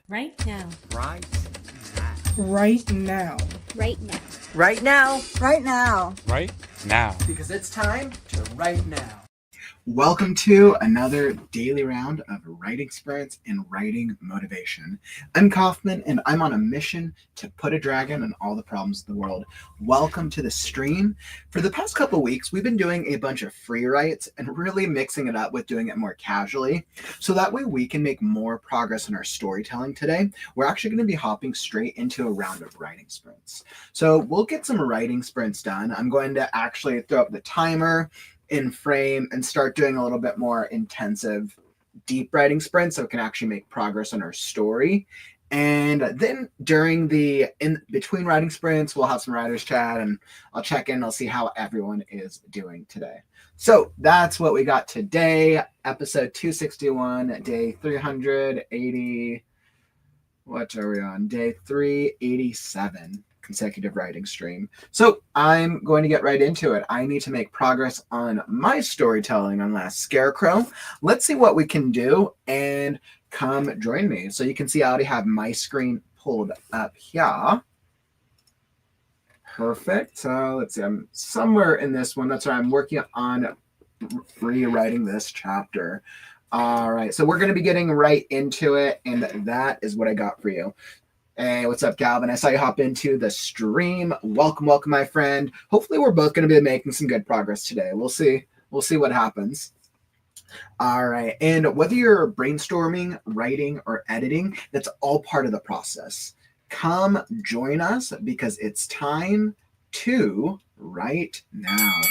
Right now. Right now. Right now. Right now. Right now. Right now. Right now. Because it's time to write now. Welcome to another daily round of writing experience and writing motivation. I'm Kaufman, and I'm on a mission to put a dragon on all the problems of the world. Welcome to the stream. For the past couple weeks, we've been doing a bunch of free writes and really mixing it up with doing it more casually, so that way we can make more progress in our storytelling today. We're actually going to be hopping straight into a round of writing sprints. So we'll get some writing sprints done. I'm going to actually throw up the timer in frame and start doing a little bit more intensive deep writing sprints so we can actually make progress on our story. And then in between writing sprints, we'll have some writers chat and I'll check in. I'll see how everyone is doing today. So that's what we got today. Episode 261, day 380. What are we on? Day 387. Consecutive writing stream. So I'm going to get right into it. I need to make progress on my storytelling on Last Scarecrow. Let's see what we can do and come join me. So you can see I already have my screen pulled up here. Perfect. So let's see, I'm somewhere in this one. That's why I'm working on rewriting this chapter. All right, so we're going to be getting right into it, and that is what I got for you. Hey, what's up, Calvin? I saw you hop into the stream. Welcome, my friend. Hopefully we're both going to be making some good progress today. We'll see what happens. All right, and whether you're brainstorming, writing, or editing, that's all part of the process. Come join us because it's time to write now.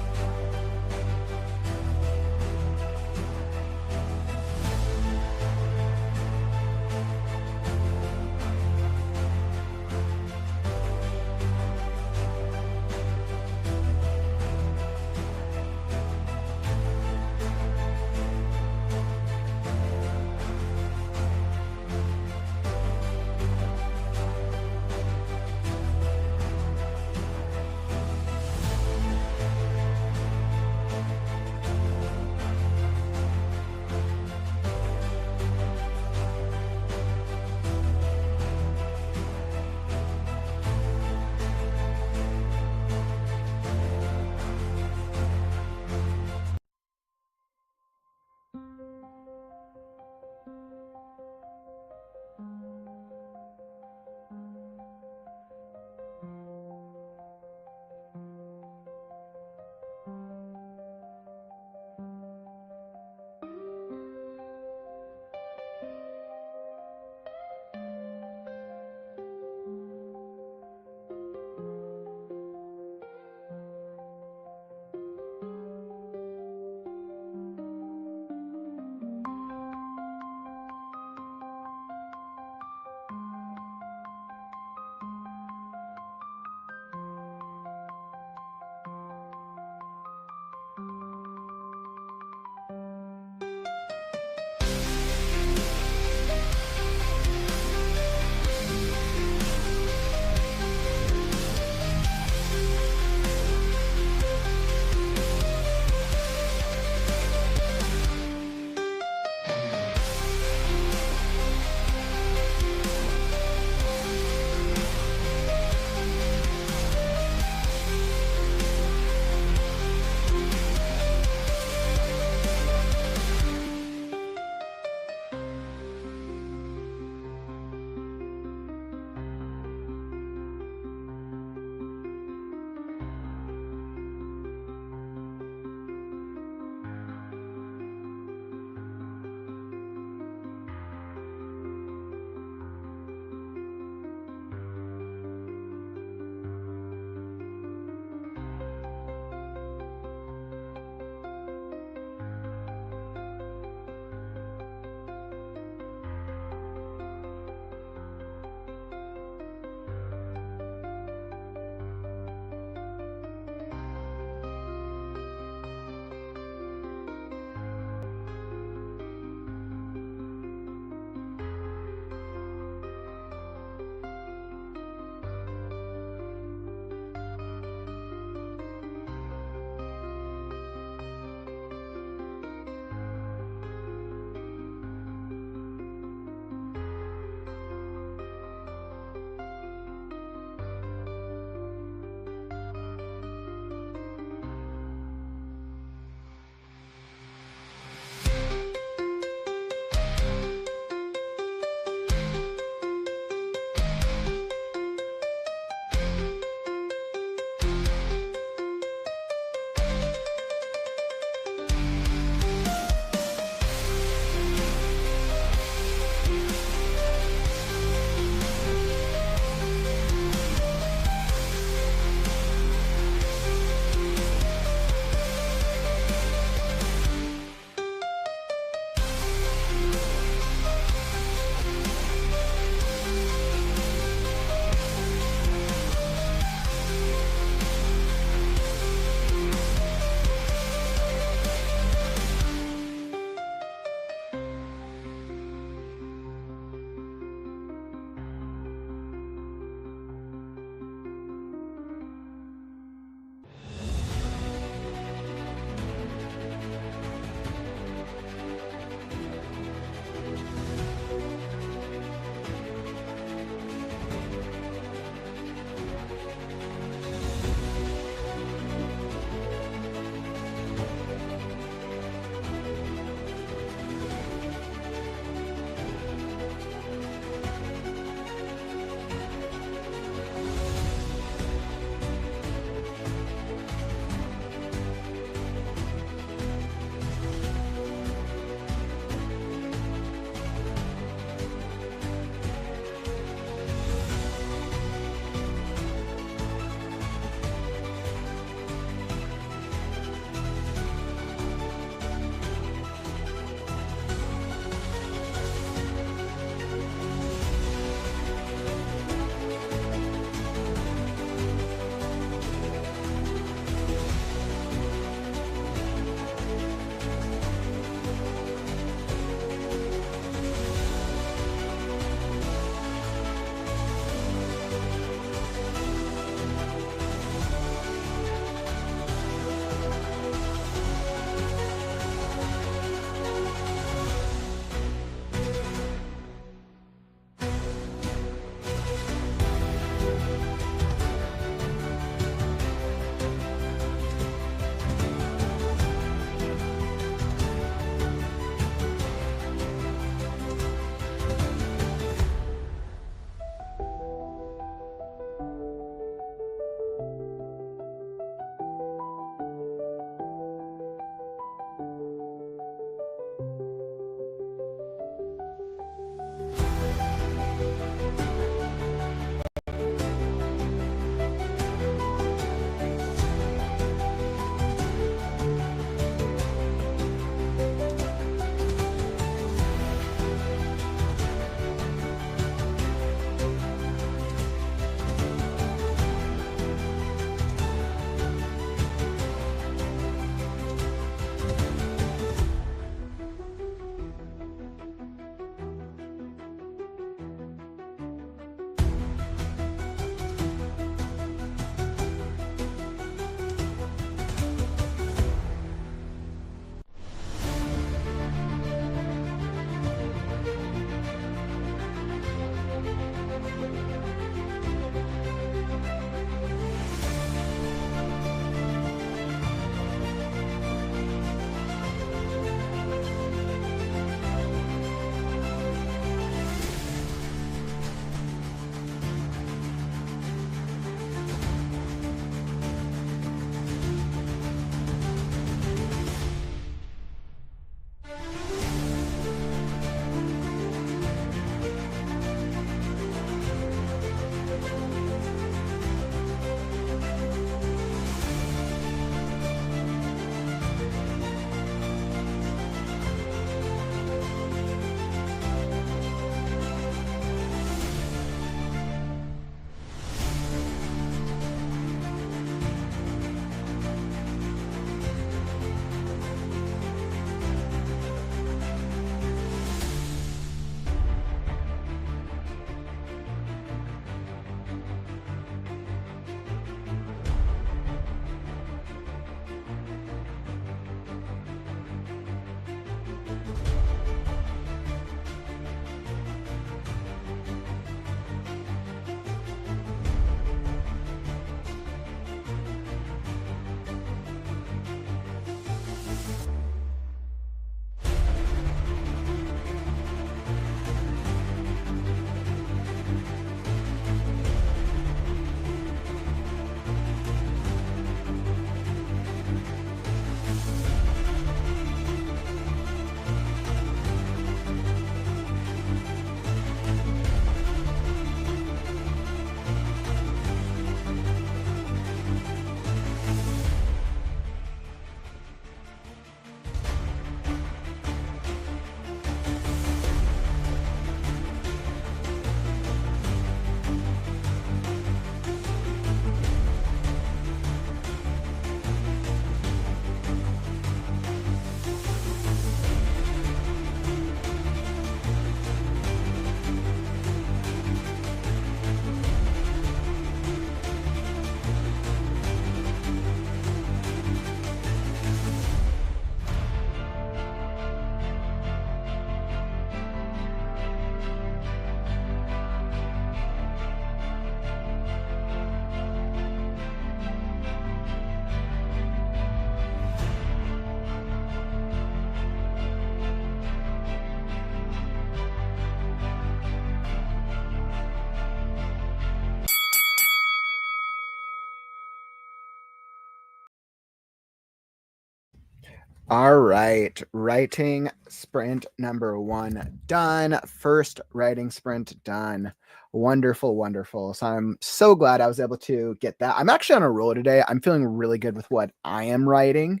All right, writing sprint number 1 done. First writing sprint done. Wonderful, wonderful. So I'm so glad I was able to get that. I'm actually on a roll today. I'm feeling really good with what I am writing.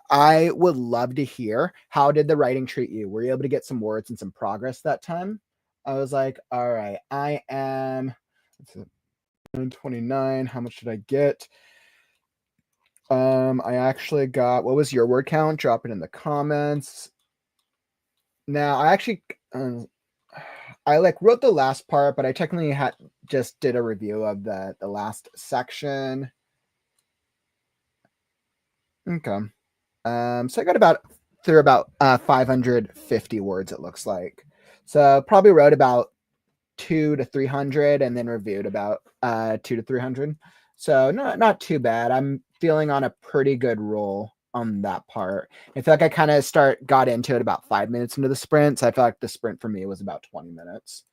I would love to hear, how did the writing treat you? Were you able to get some words and some progress that time? I was like, all right, I am 129. How much did I get? I actually got, what was your word count? Drop it in the comments. Now, I actually, I like wrote the last part, but I technically just did a review of the last section. Okay. So I got about through about 550 words, it looks like. So probably wrote about 200 to 300 and then reviewed about 200 to 300. So not too bad. I'm feeling on a pretty good roll on that part. I feel like I kind of got into it about 5 minutes into the sprint. So I feel like the sprint for me was about 20 minutes.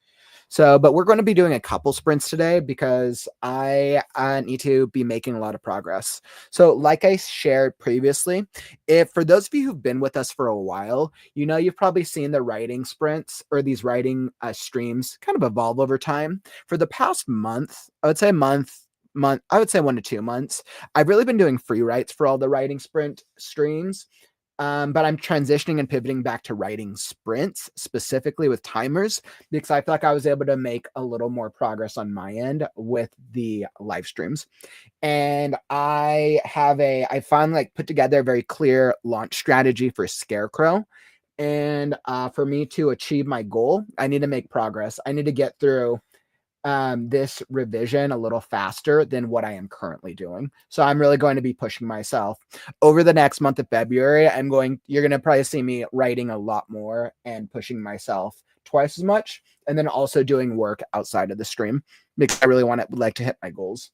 So, but we're going to be doing a couple sprints today because I need to be making a lot of progress. So, like I shared previously, if for those of you who've been with us for a while, you know, you've probably seen the writing sprints or these writing streams kind of evolve over time. For the past month, I would say I would say 1 to 2 months, I've really been doing free writes for all the writing sprint streams. But I'm transitioning and pivoting back to writing sprints specifically with timers because I feel like I was able to make a little more progress on my end with the live streams. And I finally like put together a very clear launch strategy for Scarecrow. And for me to achieve my goal, I need to make progress. I need to get through this revision a little faster than what I am currently doing. So I'm really going to be pushing myself over the next month of February. You're going to probably see me writing a lot more and pushing myself twice as much. And then also doing work outside of the stream because I really would like to hit my goals.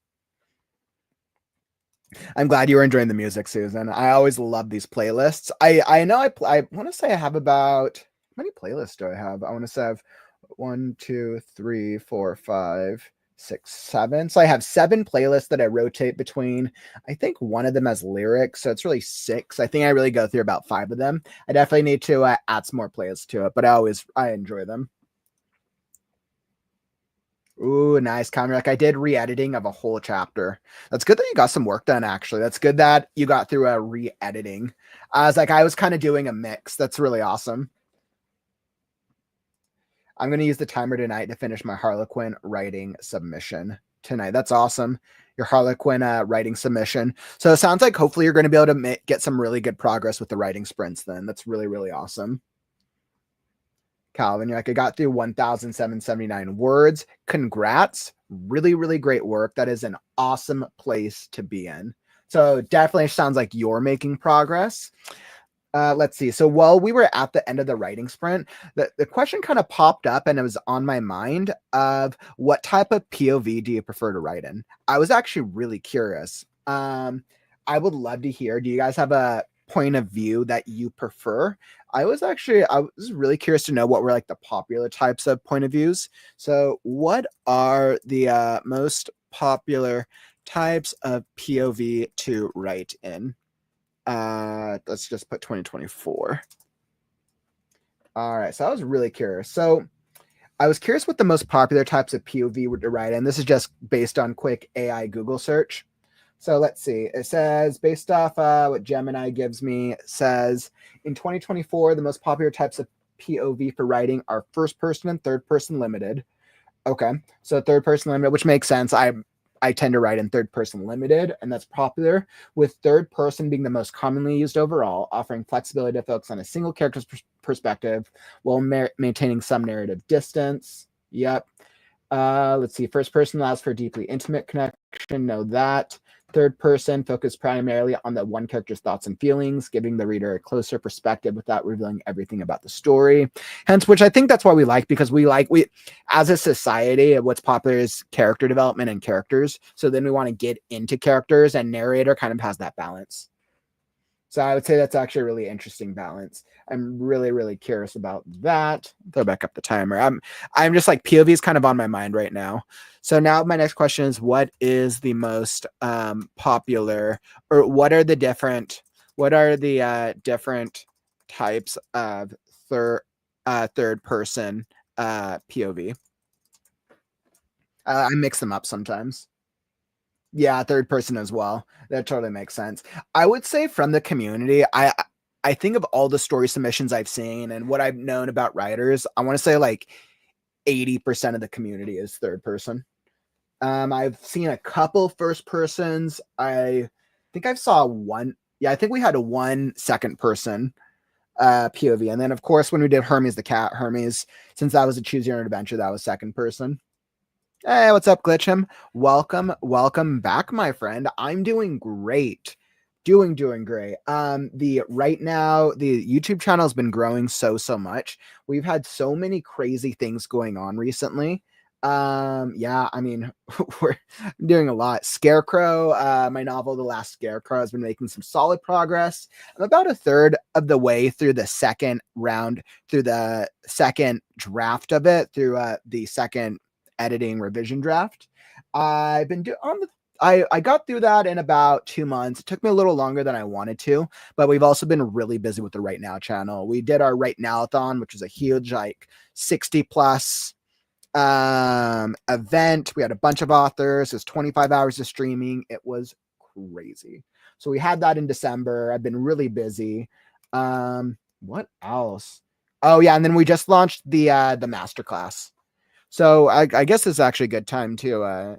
I'm glad you were enjoying the music, Susan. I always love these playlists. I know I want to say I have about, how many playlists do I have? I want to say I have 1, 2, 3, 4, 5, 6, 7. So I have 7 playlists that I rotate between. I think one of them has lyrics, so it's really 6. I think I really go through about 5 of them. I definitely need to add some more playlists to it, but I enjoy them. Ooh, nice comment. Like I did re-editing of a whole chapter. That's good that you got some work done, actually. That's good that you got through a re-editing. I was kind of doing a mix. That's really awesome. I'm going to use the timer tonight to finish my Harlequin writing submission tonight. That's awesome. Your Harlequin writing submission. So it sounds like hopefully you're going to be able to get some really good progress with the writing sprints then. That's really, really awesome. Calvin, you're like, I got through 1,779 words. Congrats. Really, really great work. That is an awesome place to be in. So definitely sounds like you're making progress. Let's see. So while we were at the end of the writing sprint, the question kind of popped up and it was on my mind of what type of POV do you prefer to write in? I was actually really curious. I would love to hear, do you guys have a point of view that you prefer? I was really curious to know what were like the popular types of point of views. So what are the most popular types of POV to write in? Let's just put 2024. All right, so I was really curious. So I was curious what the most popular types of POV were to write in. This is just based on quick AI Google search. So let's see. It says, based off what Gemini gives me, says in 2024, the most popular types of POV for writing are first person and third person limited. Okay, so third person limited, which makes sense. I tend to write in third person limited, and that's popular, with third person being the most commonly used overall, offering flexibility to focus on a single character's perspective while maintaining some narrative distance. Yep. Let's see. First person allows for deeply intimate connection. Know that. Third person focus primarily on the one character's thoughts and feelings, giving the reader a closer perspective without revealing everything about the story. Hence, which I think that's why we like, because we as a society, what's popular is character development and characters. So then we want to get into characters, and narrator kind of has that balance. So I would say that's actually a really interesting balance. I'm really, really curious about that. Throw back up the timer. I'm just like, POV is kind of on my mind right now. So now my next question is, what is the most popular, or what are the different What are the different types of third person POV? I mix them up sometimes. Yeah, third person as well. That totally makes sense. I would say from the community, I think of all the story submissions I've seen and what I've known about writers, I want to say like 80% of the community is third person. I've seen a couple first persons. I think I've saw one. Yeah, I think we had a one second person POV. And then of course when we did Hermes the cat, Hermes, since that was a choose your own adventure, that was second person. Hey, what's up, Glitchum? Welcome back, my friend. I'm doing great. Doing great. The right now, the YouTube channel has been growing so much. We've had so many crazy things going on recently. Yeah, I mean, we're doing a lot. Scarecrow, my novel, The Last Scarecrow, has been making some solid progress. I'm about a third of the way through the second round, through the second draft of it, through the second editing revision draft. I've been doing on the I got through that in about 2 months. It took me a little longer than I wanted to, but we've also been really busy with the Right Now channel. We did our Right Now-a-thon, which was a huge, like 60 plus event. We had a bunch of authors. It was 25 hours of streaming. It was crazy. So we had that in December. I've been really busy. What else? Oh yeah, and then we just launched the masterclass. So I guess it's actually a good time to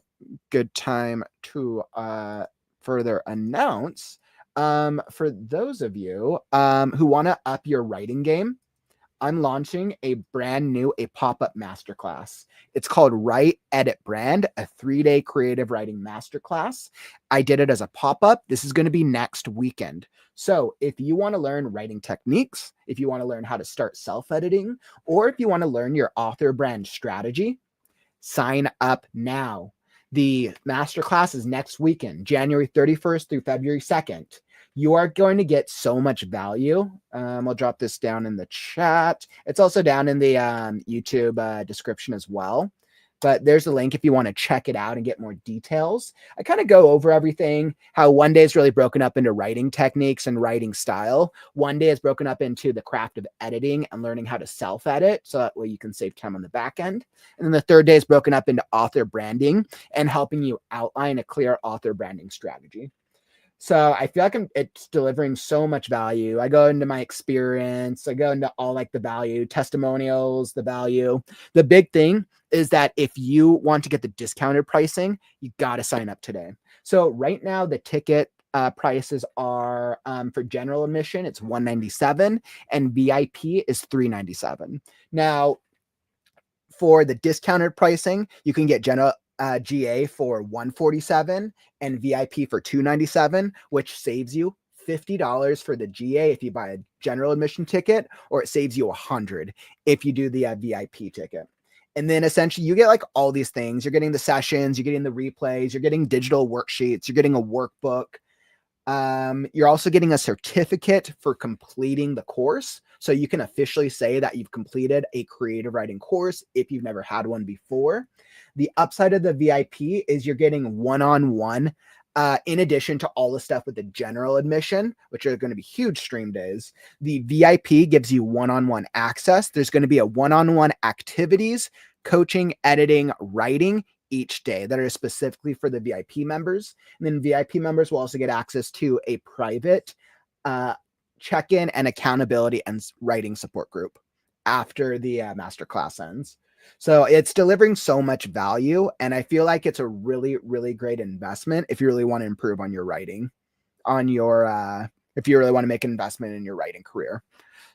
further announce for those of you who want to up your writing game. I'm launching a pop-up masterclass. It's called Write, Edit, Brand, a 3-day creative writing masterclass. I did it as a pop-up. This is going to be next weekend. So if you want to learn writing techniques, if you want to learn how to start self-editing, or if you want to learn your author brand strategy, sign up now. The masterclass is next weekend, January 31st through February 2nd. You are going to get so much value. I'll drop this down in the chat. It's also down in the YouTube description as well. But there's a link if you want to check it out and get more details. I kind of go over everything, how one day is really broken up into writing techniques and writing style. One day is broken up into the craft of editing and learning how to self-edit, so that way you can save time on the back end. And then the third day is broken up into author branding and helping you outline a clear author branding strategy. So I feel like it's delivering so much value. I go into my experience. I go into all like the value, testimonials, the value. The big thing is that if you want to get the discounted pricing, you got to sign up today. So right now the ticket prices are for general admission, it's $197 and VIP is $397. Now, for the discounted pricing, you can get general GA for $147 and VIP for $297, which saves you $50 for the GA if you buy a general admission ticket, or it saves you $100 if you do the VIP ticket. And then essentially you get like all these things. You're getting the sessions, you're getting the replays, you're getting digital worksheets, you're getting a workbook. You're also getting a certificate for completing the course. So you can officially say that you've completed a creative writing course if you've never had one before. The upside of the VIP is you're getting one-on-one, in addition to all the stuff with the general admission, which are going to be huge stream days. The VIP gives you one-on-one access. There's going to be a one-on-one activities, coaching, editing, writing each day that are specifically for the VIP members. And then VIP members will also get access to a private check-in and accountability and writing support group after the masterclass ends. So it's delivering so much value, and I feel like it's a really, really great investment if you really want to improve on your writing, on your if you really want to make an investment in your writing career.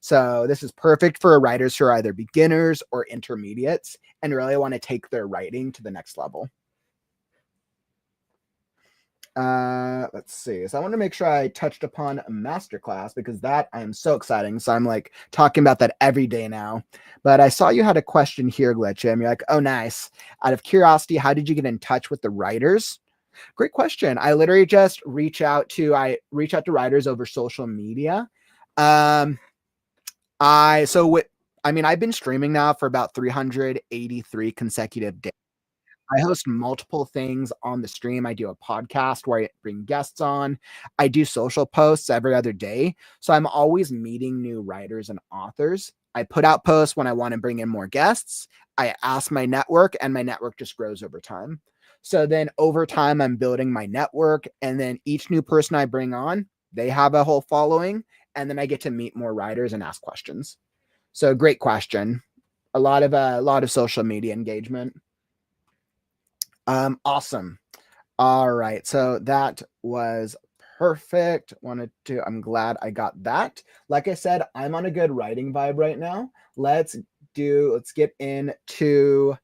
So this is perfect for writers who are either beginners or intermediates and really want to take their writing to the next level. Let's see. So I want to make sure I touched upon a masterclass because that I am so exciting. So I'm like talking about that every day now. But I saw you had a question here, Glitchim. You're like, oh, nice. Out of curiosity, how did you get in touch with the writers? Great question. I literally just reach out to writers over social media. I've been streaming now for about 383 consecutive days. I host multiple things on the stream. I do a podcast where I bring guests on. I do social posts every other day. So I'm always meeting new writers and authors. I put out posts when I want to bring in more guests. I ask my network, and my network just grows over time. So then over time, I'm building my network. And then each new person I bring on, they have a whole following. And then I get to meet more writers and ask questions. So great question. A lot of social media engagement. Awesome. All right. So that was perfect. I'm glad I got that. Like I said, I'm on a good writing vibe right now. Let's get into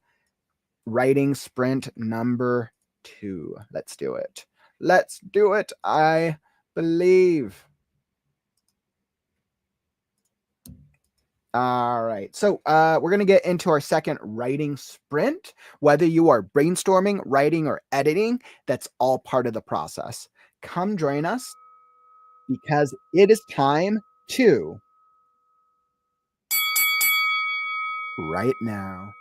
writing sprint number 2. Let's do it. Let's do it. I believe. All right. So we're going to get into our second writing sprint. Whether you are brainstorming, writing, or editing, that's all part of the process. Come join us because it is time to write now.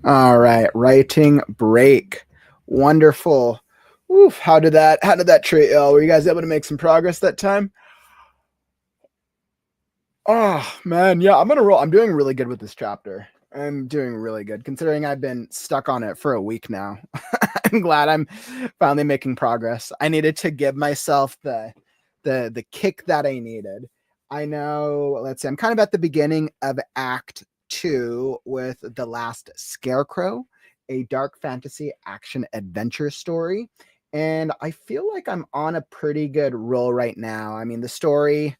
All right, writing break. Wonderful. Oof, how did that treat y'all? Were you guys able to make some progress that time? Oh man, yeah, I'm gonna roll. I'm doing really good with this chapter. I'm doing really good considering I've been stuck on it for a week now. I'm glad I'm finally making progress. I needed to give myself the kick that I needed. I know, let's see, I'm kind of at the beginning of Act 2 with The Last Scarecrow, a dark fantasy action adventure story. And I feel like I'm on a pretty good roll right now. I mean, the story,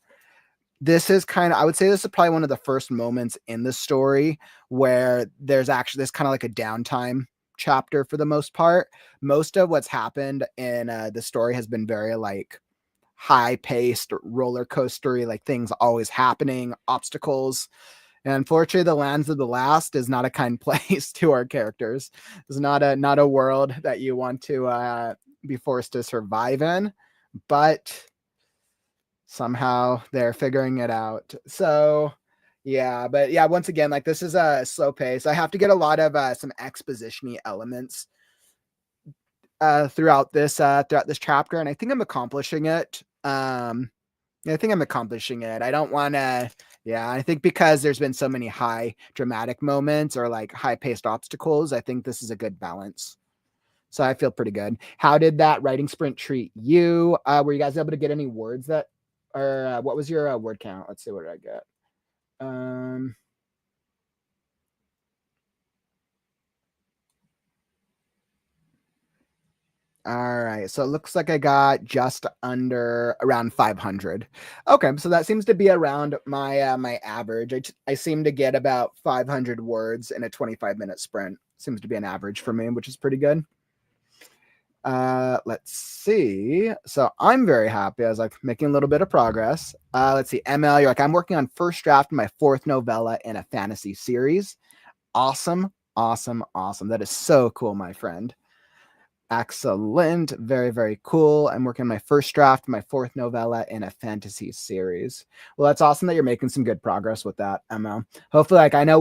this is kind of, I would say this is probably one of the first moments in the story where there's actually this kind of like a downtime chapter for the most part. Most of what's happened in the story has been very like high paced, roller coastery, like things always happening, obstacles. And unfortunately, the lands of the last is not a kind place to our characters. It's not a world that you want to be forced to survive in, but somehow they're figuring it out. So yeah, but yeah, once again, like this is a slow pace. I have to get a lot of some exposition-y elements throughout this chapter, and I think I'm accomplishing it. I think I'm accomplishing it. I don't want to. Yeah, I think because there's been so many high dramatic moments or like high paced obstacles, I think this is a good balance. So I feel pretty good. How did that writing sprint treat you? Were you guys able to get any words that, or what was your word count? Let's see, what did I get? All right, so it looks like I got just under around 500. Okay, so that seems to be around my average. I seem to get about 500 words in a 25-minute sprint. Seems to be an average for me, which is pretty good. Let's see. So I'm very happy. I was like making a little bit of progress. Let's see. ML, you're like, I'm working on first draft of my fourth novella in a fantasy series. Awesome, awesome, awesome. That is so cool, my friend. Excellent. Very, very cool. I'm working on my first draft, my fourth novella in a fantasy series. Well, that's awesome that you're making some good progress with that, ML. Hopefully, like I know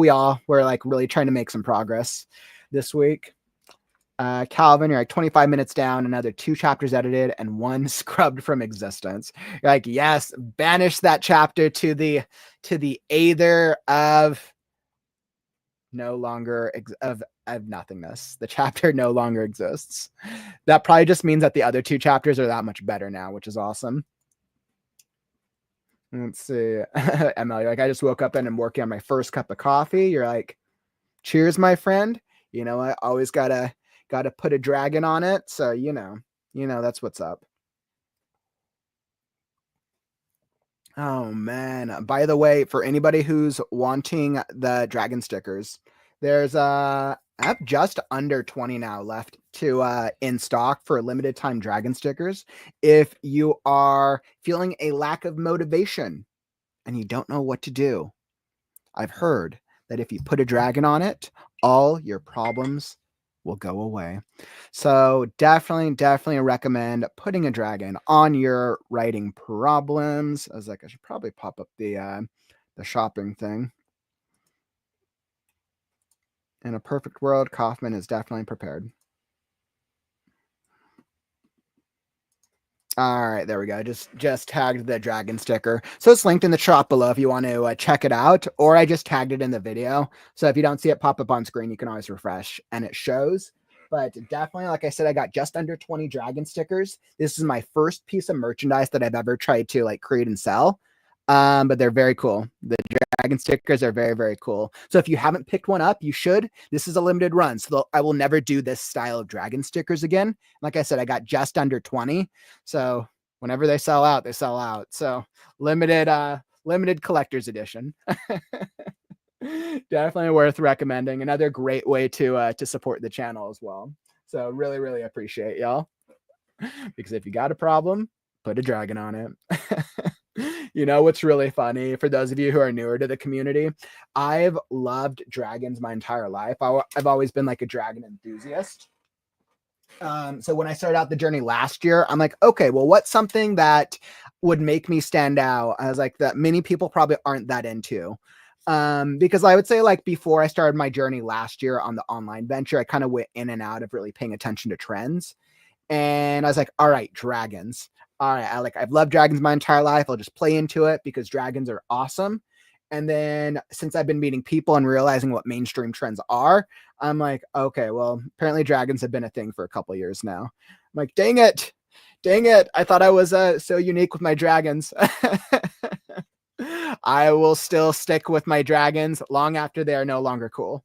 we're like really trying to make some progress this week. Calvin, you're like 25 minutes down, another 2 chapters edited and 1 scrubbed from existence. You're like, yes, banish that chapter to the aether of no longer of nothingness. The chapter no longer exists. That probably just means that the other 2 chapters are that much better now, which is awesome. Let's see. ML, you're like, I just woke up and I'm working on my first cup of coffee. You're like, cheers, my friend. You know, I always gotta put a dragon on it. So you know, that's what's up. Oh man. By the way, for anybody who's wanting the dragon stickers, there's I have just under 20 now left to in stock for limited time dragon stickers. If you are feeling a lack of motivation and you don't know what to do, I've heard that if you put a dragon on it, all your problems will go away. So definitely recommend putting a dragon on your writing problems. I was like, I should probably pop up the shopping thing. In a perfect world, Kaufman is definitely prepared. All right, there we go. Just tagged the dragon sticker. So it's linked in the shop below if you want to check it out, or I just tagged it in the video. So if you don't see it pop up on screen, you can always refresh and it shows. But definitely, like I said, I got just under 20 dragon stickers. This is my first piece of merchandise that I've ever tried to like create and sell. But they're very cool. The dragon stickers are very, very cool. So if you haven't picked one up, you should. This is a limited run. So I will never do this style of dragon stickers again. Like I said, I got just under 20. So whenever they sell out, they sell out. So limited collector's edition. Definitely worth recommending. Another great way to support the channel as well. So really, really appreciate y'all. Because if you got a problem, put a dragon on it. You know what's really funny for those of you who are newer to the community? I've loved dragons my entire life. I've always been like a dragon enthusiast. So when I started out the journey last year, I'm like, okay, well, what's something that would make me stand out? I was like, that many people probably aren't that into. Because I would say like before I started my journey last year on the online venture, I kind of went in and out of really paying attention to trends. And I was like, all right, dragons. All right, I've loved dragons my entire life. I'll just play into it because dragons are awesome. And then since I've been meeting people and realizing what mainstream trends are, I'm like, okay, well, apparently dragons have been a thing for a couple of years now. I'm like, dang it. Dang it. I thought I was so unique with my dragons. I will still stick with my dragons long after they are no longer cool.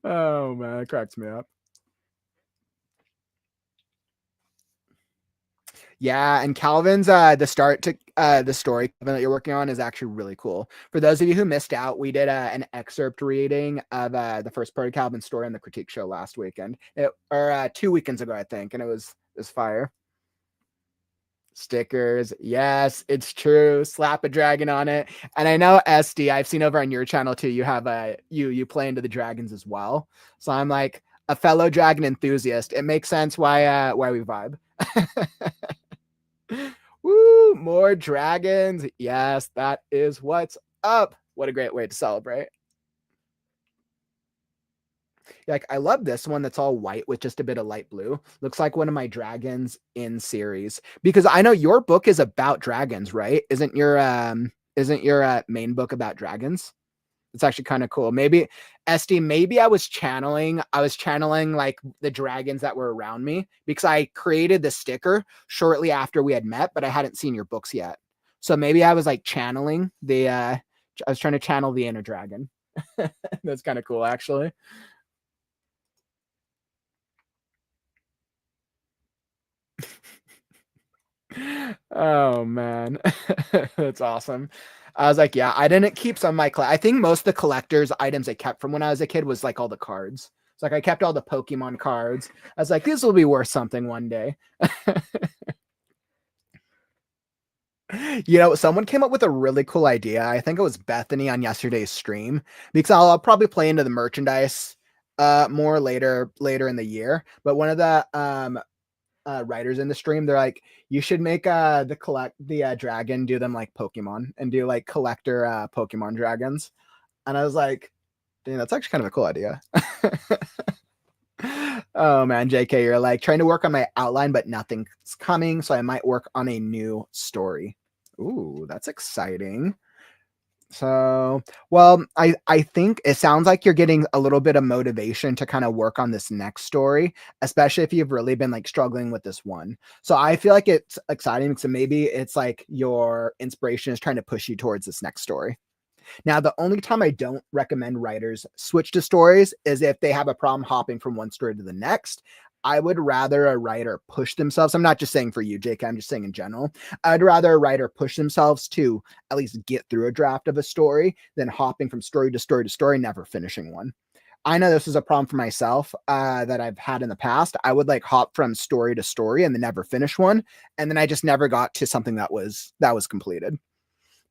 Oh man, it cracks me up. Yeah, and Calvin's the start to the story Calvin, that you're working on is actually really cool. For those of you who missed out, we did an excerpt reading of the first part of Calvin's story on the critique show last weekend, or 2 weekends ago, I think, and it was fire. Stickers, yes, it's true. Slap a dragon on it, and I know SD. I've seen over on your channel too. You have you play into the dragons as well. So I'm like a fellow dragon enthusiast. It makes sense why we vibe. Woo, more dragons. Yes, that is what's up. What a great way to celebrate. Like, I love this one that's all white with just a bit of light blue. Looks like one of my dragons in series. Because I know your book is about dragons, right? Isn't your main book about dragons? It's actually kind of cool. Maybe SD, maybe I was channeling like the dragons that were around me because I created the sticker shortly after we had met, but I hadn't seen your books yet. So maybe I was like channeling I was trying to channel the inner dragon. That's kind of cool, actually. Oh man. That's awesome. I was like, yeah, I didn't keep some of my I think most of the collector's items I kept from when I was a kid was like all the cards. It's like I kept all the Pokemon cards. I was like, this will be worth something one day. Someone came up with a really cool idea. I think it was Bethany on yesterday's stream because I'll probably play into the merchandise more later in the year. But one of the writers in the stream, they're like, you should make the dragon do them like Pokemon and do like collector Pokemon dragons. And I was like, dang, that's actually kind of a cool idea. Oh man, JK, you're like trying to work on my outline, but nothing's coming, so I might work on a new story. Ooh, that's exciting. So, well, I think it sounds like you're getting a little bit of motivation to kind of work on this next story, especially if you've really been like struggling with this one. So I feel like it's exciting. So maybe it's like your inspiration is trying to push you towards this next story. Now, the only time I don't recommend writers switch to stories is if they have a problem hopping from one story to the next. I would rather a writer push themselves. I'm not just saying for you, Jake. I'm just saying in general. I'd rather a writer push themselves to at least get through a draft of a story than hopping from story to story to story, never finishing one. I know this is a problem for myself that I've had in the past. I would like hop from story to story and then never finish one, and then I just never got to something that was completed.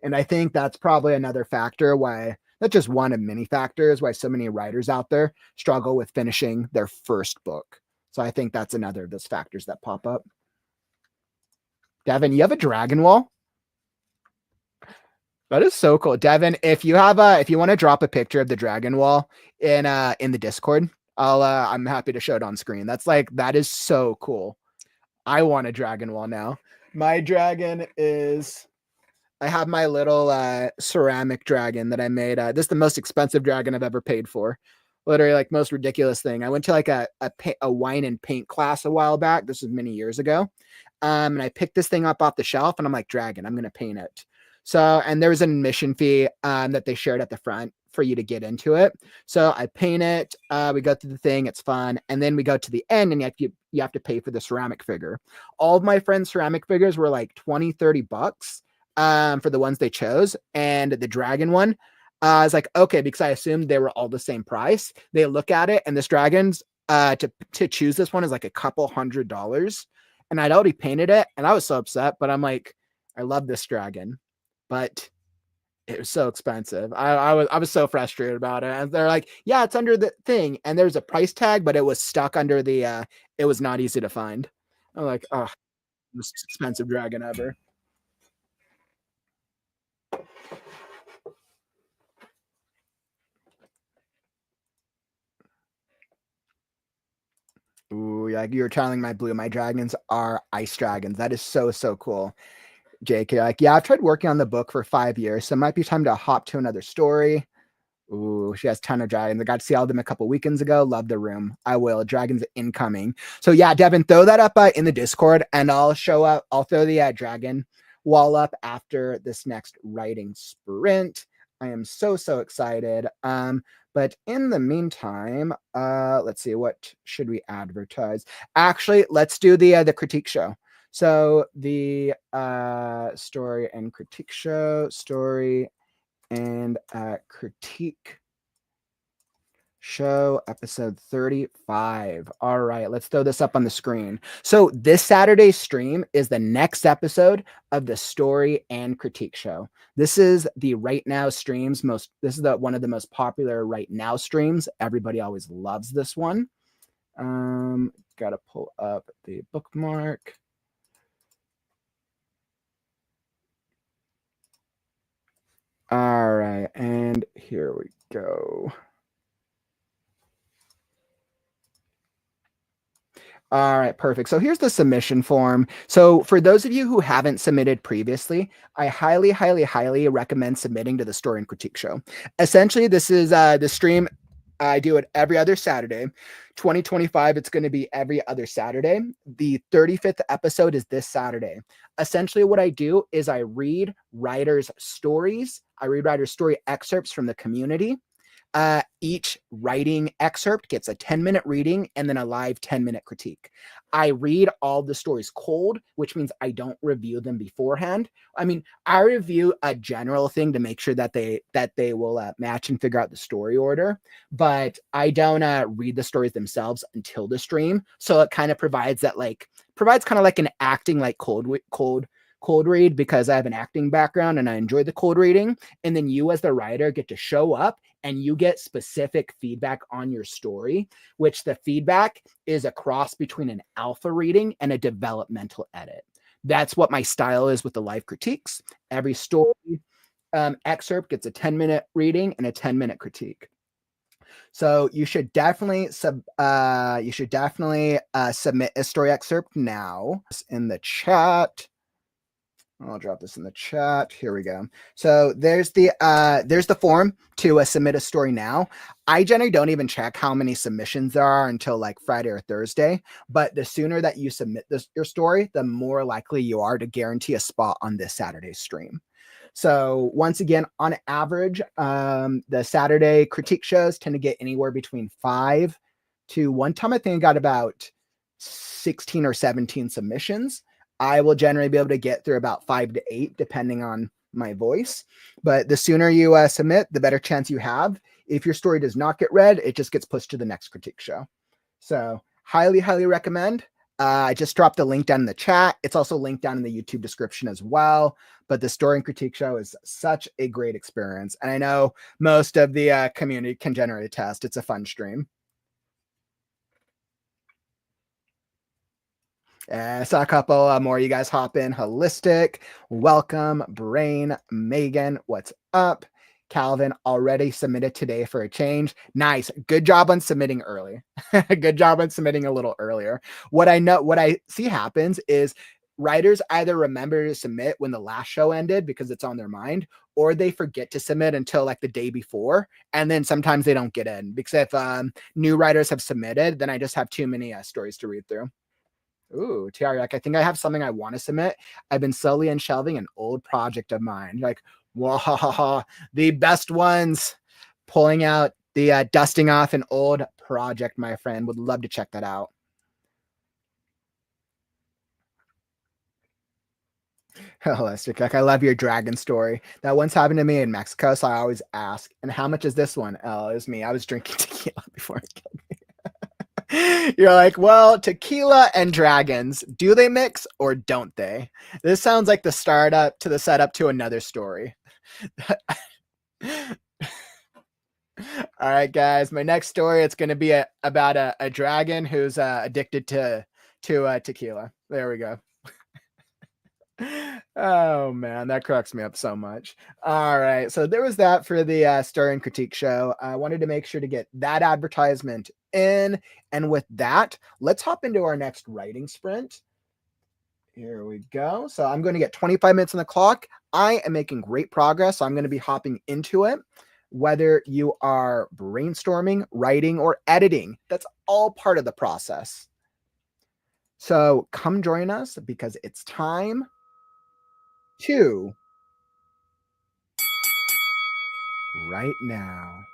And I think that's probably another factor why, that's just one of many factors why so many writers out there struggle with finishing their first book. So I think that's another of those factors that pop up. Devin, you have a dragon wall? That is so cool. Devin, if you want to drop a picture of the dragon wall in the Discord, I'm happy to show it on screen. That is so cool. I want a dragon wall now. My dragon is, I have my little ceramic dragon that I made. This is the most expensive dragon I've ever paid for. Literally, like, most ridiculous thing. I went to like a wine and paint class a while back. This was many years ago. And I picked this thing up off the shelf and I'm like, dragon, I'm going to paint it. So, and there was an admission fee that they shared at the front for you to get into it. So I paint it. We go through the thing. It's fun. And then we go to the end and you have to pay for the ceramic figure. All of my friends' ceramic figures were like 20, 30 bucks for the ones they chose. And the dragon one, I was like, okay, because I assumed they were all the same price. They look at it and this dragon's to choose this one is like a couple $100. And I'd already painted it and I was so upset, but I'm like, I love this dragon, but it was so expensive. I was so frustrated about it. And they're like, yeah, it's under the thing. And there's a price tag, but it was stuck under the it was not easy to find. I'm like, oh, most expensive dragon ever. like, you're channeling my blue. My dragons are ice dragons. That is so, so cool. Jake, you're like, yeah, I've tried working on the book for 5 years, so it might be time to hop to another story. Ooh, she has a ton of dragons. I got to see all of them a couple weekends ago. Love the room. I will. Dragons incoming. So yeah, Devin, throw that up in the Discord, and I'll show up. I'll throw the dragon wall up after this next writing sprint. I am so, so excited. But in the meantime, let's see, what should we advertise? Actually, let's do the critique show. So the story and critique show, story and critique show episode 35. All right, let's throw this up on the screen. So this Saturday's stream is the next episode of the story and critique show. This is the Right Now streams this is one of the most popular Right Now streams. Everybody always loves this one. Gotta pull up the bookmark. All right, and here we go. All right, perfect. So here's the submission form. So for those of you who haven't submitted previously, I highly, highly, highly recommend submitting to the Story and Critique Show. Essentially, this is the stream. I do it every other Saturday. 2025, it's going to be every other Saturday. The 35th episode is this Saturday. Essentially, what I do is I read writers' stories. I read writers' story excerpts from the community. Each writing excerpt gets a 10-minute reading and then a live 10-minute critique. I read all the stories cold, which means I don't review them beforehand. I mean, I review a general thing to make sure that they will match and figure out the story order, but I don't read the stories themselves until the stream. So it kind of provides kind of like an acting like cold read, because I have an acting background and I enjoy the cold reading. And then you as the writer get to show up and you get specific feedback on your story, which the feedback is a cross between an alpha reading and a developmental edit. That's what my style is with the live critiques. Every story excerpt gets a 10-minute reading and a 10-minute critique. So you should definitely submit a story excerpt now in the chat. I'll drop this in the chat. Here we go. So there's the form to submit a story now. I generally don't even check how many submissions there are until like Friday or Thursday. But the sooner that you submit your story, the more likely you are to guarantee a spot on this Saturday stream. So once again, on average, the Saturday critique shows tend to get anywhere between 5 to one time. I think I got about 16 or 17 submissions. I will generally be able to get through about 5 to 8, depending on my voice. But the sooner you submit, the better chance you have. If your story does not get read, it just gets pushed to the next critique show. So highly, highly recommend. I just dropped a link down in the chat. It's also linked down in the YouTube description as well. But the story and critique show is such a great experience. And I know most of the community can generate a test. It's a fun stream. I saw a couple more. You guys hop in. Holistic, welcome. Brain, Megan, what's up? Calvin already submitted today for a change. Nice. Good job on submitting early. Good job on submitting a little earlier. What I see happens is writers either remember to submit when the last show ended because it's on their mind, or they forget to submit until like the day before. And then sometimes they don't get in, because if new writers have submitted, then I just have too many stories to read through. Ooh, Tiara, like, I think I have something I want to submit. I've been slowly unshelving an old project of mine. Like, whoa, the best ones. Pulling out the dusting off an old project, my friend. Would love to check that out. Holistic, like, I love your dragon story. That once happened to me in Mexico, so I always ask, and how much is this one? Oh, it was me. I was drinking tequila before it killed me. You're like, well, tequila and dragons, do they mix or don't they? This sounds like the startup to the setup to another story. All right, guys, my next story, it's going to be about a dragon who's addicted to tequila. There we go. Oh man, that cracks me up so much. All right, so there was that for the Stir and Critique show. I wanted to make sure to get that advertisement in, and with that, let's hop into our next writing sprint. Here we go. So I'm going to get 25 minutes on the clock. I am making great progress, so I'm going to be hopping into it. Whether you are brainstorming, writing, or editing, that's all part of the process. So come join us because it's time to right now.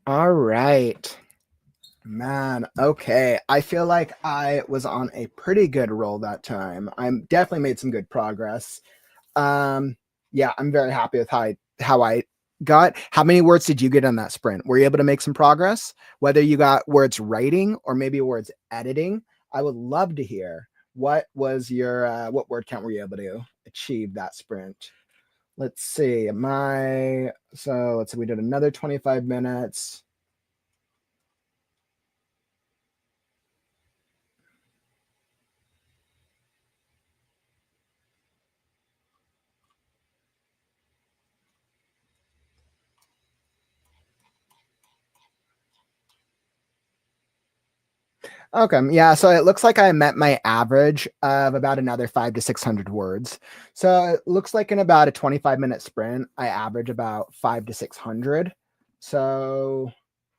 All right. Man, okay. I feel like I was on a pretty good roll that time. I'm definitely made some good progress. Um, yeah, I'm very happy with how I got. How many words did you get on that sprint? Were you able to make some progress? Whether you got words writing or maybe words editing, I would love to hear. What was your what word count were you able to achieve that sprint? Let's see. Let's see, we did another 25 minutes. Okay, yeah, so it looks like I met my average of about another 5 to 600 words. So it looks like in about a 25-minute sprint, I average about 5 to 600. So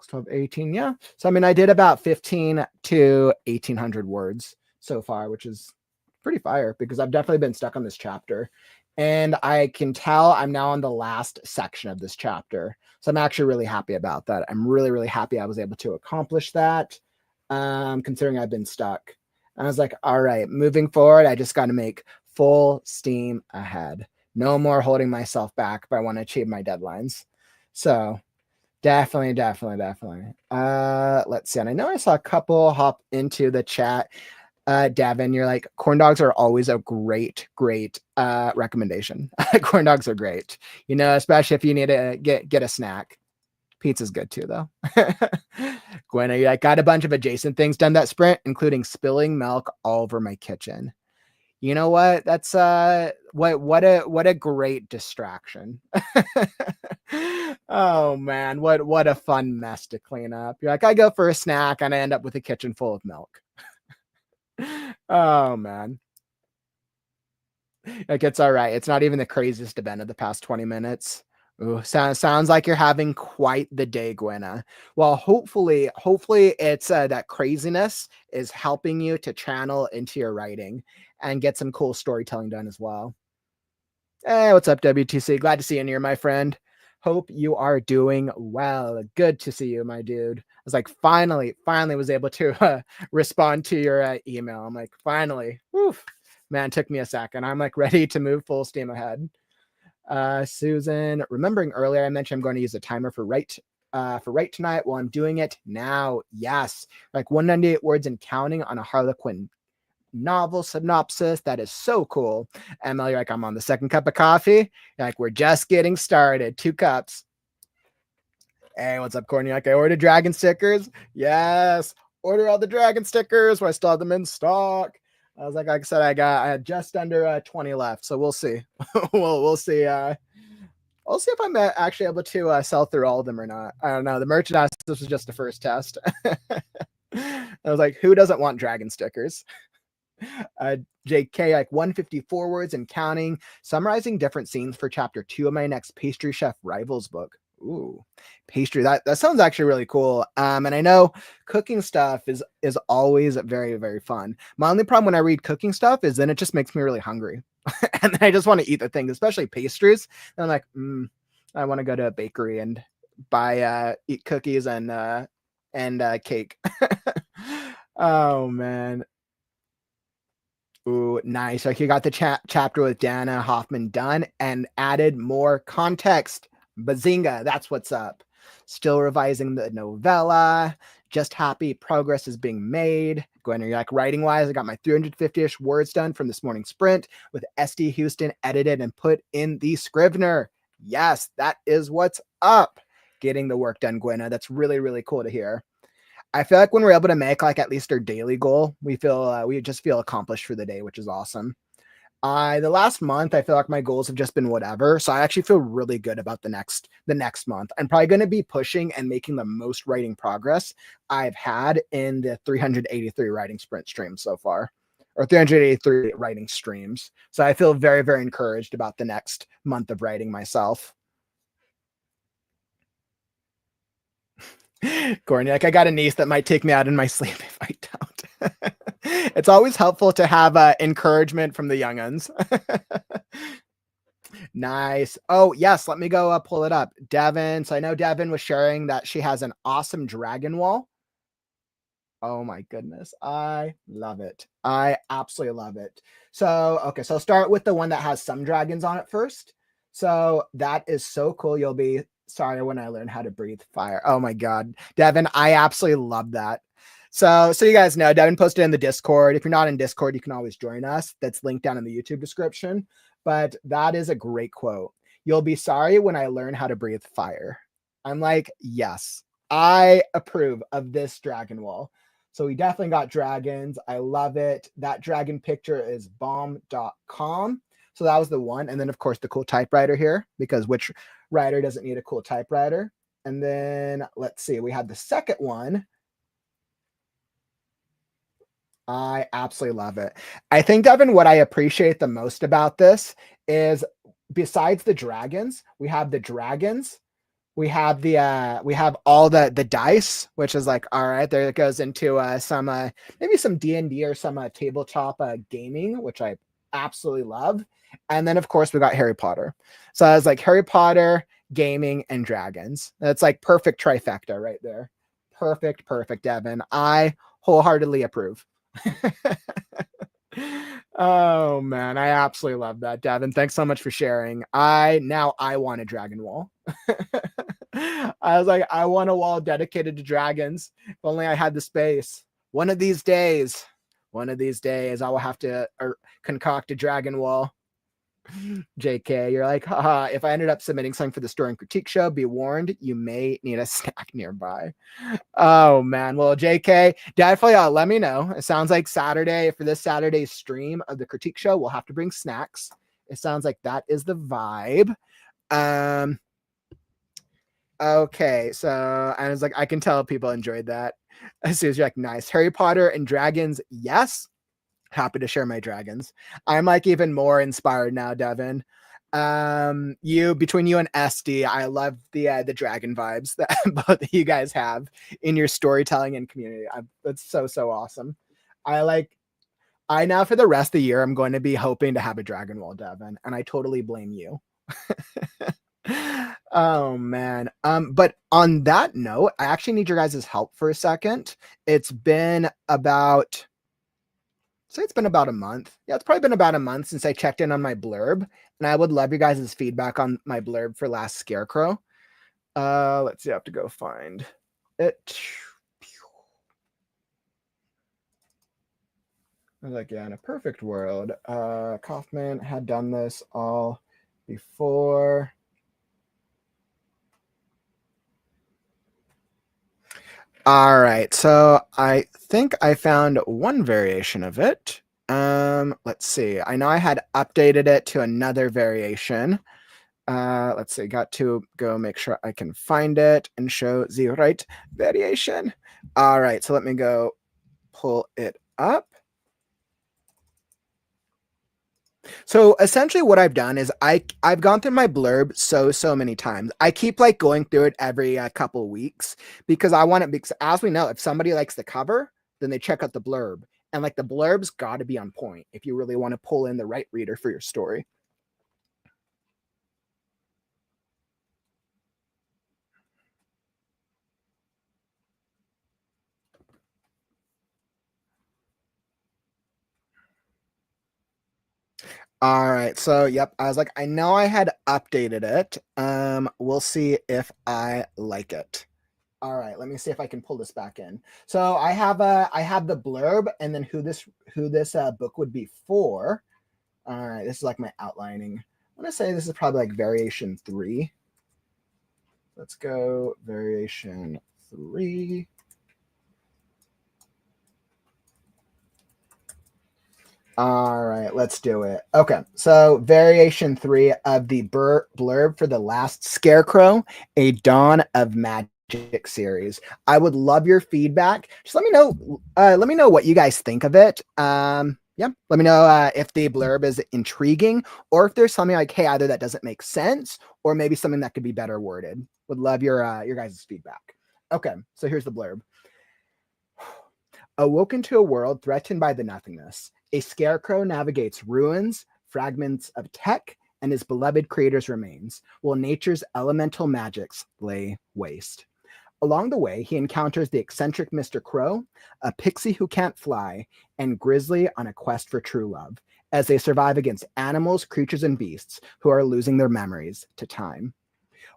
12, 18, yeah. So I mean, I did about 15 to 1800 words so far, which is pretty fire because I've definitely been stuck on this chapter. And I can tell I'm now on the last section of this chapter. So I'm actually really happy about that. I'm really, really happy I was able to accomplish that, considering I've been stuck. And I was like, all right, moving forward, I just got to make full steam ahead. No more holding myself back if I want to achieve my deadlines. So definitely, definitely, definitely. Let's see. And I know I saw a couple hop into the chat. Devin, you're like, corn dogs are always a great, great recommendation. Corn dogs are great, especially if you need to get a snack. Pizza's good too, though. Gwen, I got a bunch of adjacent things done that sprint, including spilling milk all over my kitchen. You know what? That's what a great distraction. Oh man, what a fun mess to clean up. You're like, I go for a snack and I end up with a kitchen full of milk. Oh man. Like, it's all right. It's not even the craziest event of the past 20 minutes. Ooh, sounds like you're having quite the day, Gwenna. Well, hopefully it's that craziness is helping you to channel into your writing and get some cool storytelling done as well. Hey, what's up, WTC? Glad to see you in here, my friend. Hope you are doing well. Good to see you, my dude. I was like, finally was able to respond to your email. I'm like, finally. Whew. Man, it took me a second. I'm like ready to move full steam ahead. Susan, remembering earlier I mentioned I'm going to use a timer for write tonight. Well, I'm doing it now. Yes, like 198 words and counting on a Harlequin novel synopsis. That is so cool. Emily, like, I'm on the second cup of coffee. You're like, we're just getting started. 2 cups. Hey, what's up, Courtney? Like, I ordered dragon stickers. Yes, order all the dragon stickers. I still have them in stock. I was like I said, I had just under 20 left, so we'll see. we'll see. I'll see if I'm actually able to sell through all of them or not. I don't know. The merchandise, this was just the first test. I was like, who doesn't want dragon stickers? JK, like 154 words and counting, summarizing different scenes for chapter 2 of my next pastry chef rivals book. Ooh, pastry. That sounds actually really cool. And I know cooking stuff is always very, very fun. My only problem when I read cooking stuff is then it just makes me really hungry. And then I just want to eat the things, especially pastries. And I'm like, I want to go to a bakery and buy eat cookies and cake. Oh man. Ooh, nice. Like, you got the chapter with Dana Hoffman done and added more context. Bazinga, that's what's up. Still revising the novella. Just happy progress is being made. Gwen, you're like, writing wise, I got my 350-ish words done from this morning sprint with SD Houston edited and put in the Scrivener. Yes, that is what's up. Getting the work done, Gwenna. That's really, really cool to hear. I feel like when we're able to make like at least our daily goal, we just feel accomplished for the day, which is awesome. The last month, I feel like my goals have just been whatever. So I actually feel really good about the next month. I'm probably going to be pushing and making the most writing progress I've had in the 383 writing sprint streams so far, or 383 writing streams. So I feel very, very encouraged about the next month of writing myself. Courtney, like, I got a niece that might take me out in my sleep if I don't. It's always helpful to have encouragement from the young'uns. Nice. Oh, yes. Let me go pull it up. Devin. So I know Devin was sharing that she has an awesome dragon wall. Oh my goodness. I love it. I absolutely love it. So, okay. So I'll start with the one that has some dragons on it first. So that is so cool. You'll be sorry when I learn how to breathe fire. Oh my God. Devin, I absolutely love that. So you guys know, Devin posted in the Discord. If you're not in Discord, you can always join us. That's linked down in the YouTube description. But that is a great quote. You'll be sorry when I learn how to breathe fire. I'm like, yes, I approve of this dragon wall. So we definitely got dragons. I love it. That dragon picture is bomb.com. So that was the one. And then, of course, the cool typewriter here, because which writer doesn't need a cool typewriter? And then let's see, we have the second one. I absolutely love it. I think, Devin, what I appreciate the most about this is besides the dragons, we have the dragons. We have we have all the dice, which is like, all right, there it goes into some maybe some D&D or some tabletop gaming, which I absolutely love. And then of course we got Harry Potter. So I was like Harry Potter, gaming, and dragons. That's like perfect trifecta right there. Perfect, Devin. I wholeheartedly approve. Oh man, I absolutely love that, Devin. Thanks so much for sharing. I want a dragon wall. I was like, I want a wall dedicated to dragons. If only I had the space. One of these days, I will have to concoct a dragon wall. JK, you're like, haha, if I ended up submitting something for the story and critique show, be warned, you may need a snack nearby. Oh man. Well, JK, definitely let me know. It sounds like Saturday, for this Saturday's stream of the critique show, we'll have to bring snacks. It sounds like that is the vibe. Okay, so I was like, I can tell people enjoyed that. As soon as you're like, nice. Harry Potter and dragons, yes. Happy to share my dragons. I'm like even more inspired now, Devin. Between you and SD, I love the dragon vibes that both of you guys have in your storytelling and community. That's so awesome. I now for the rest of the year, I'm going to be hoping to have a dragon wall, Devin, and I totally blame you. Oh man. But on that note, I actually need your guys' help for a second. It's been about a month. Yeah, it's probably been about a month since I checked in on my blurb, and I would love your guys' feedback on my blurb for Last Scarecrow. Let's see, I have to go find it. I was like, yeah, in a perfect world, Kaufman had done this all before. All right, so I think I found one variation of it. Let's see. I know I had updated it to another variation. Let's see. Got to go make sure I can find it and show the right variation. All right, so let me go pull it up. So essentially what I've done is I've gone through my blurb so many times. I keep like going through it every couple weeks because I want it, because as we know, if somebody likes the cover, then they check out the blurb. And like the blurb's got to be on point if you really want to pull in the right reader for your story. All right. So, yep. I was like, I know I had updated it. We'll see if I like it. All right. Let me see if I can pull this back in. So I have the blurb and then who this book would be for. All right. This is like my outlining. I want to say this is probably like variation 3. Let's go variation 3. All right, let's do it. Okay, so variation 3 of the blurb for the Last Scarecrow, a Dawn of Magic series. I would love your feedback. Just let me know. Let me know what you guys think of it. Yeah, let me know if the blurb is intriguing or if there's something like, hey, either that doesn't make sense or maybe something that could be better worded. Would love your guys' feedback. Okay, so here's the blurb. Awoken to a world threatened by the nothingness, a scarecrow navigates ruins, fragments of tech, and his beloved creator's remains, while nature's elemental magics lay waste. Along the way, he encounters the eccentric Mr. Crow, a pixie who can't fly, and Grizzly on a quest for true love, as they survive against animals, creatures, and beasts who are losing their memories to time.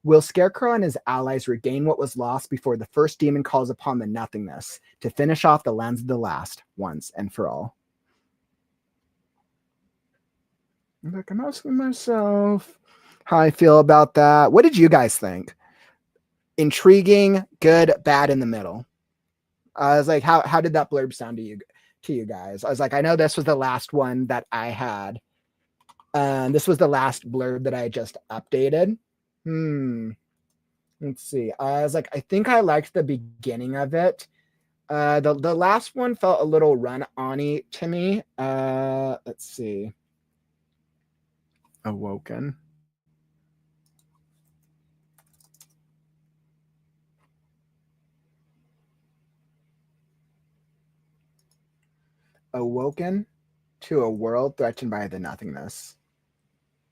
Will Scarecrow and his allies regain what was lost before the first demon calls upon the nothingness to finish off the lands of the last once and for all? Like, I'm asking myself how I feel about that. What did you guys think? Intriguing, good, bad, in the middle. I was like, how did that blurb sound to you guys? I was like, I know this was the last one that I had. This was the last blurb that I just updated. Let's see. I was like, I think I liked the beginning of it. The last one felt a little run-on-y to me. Let's see. Awoken. Awoken to a world threatened by the nothingness.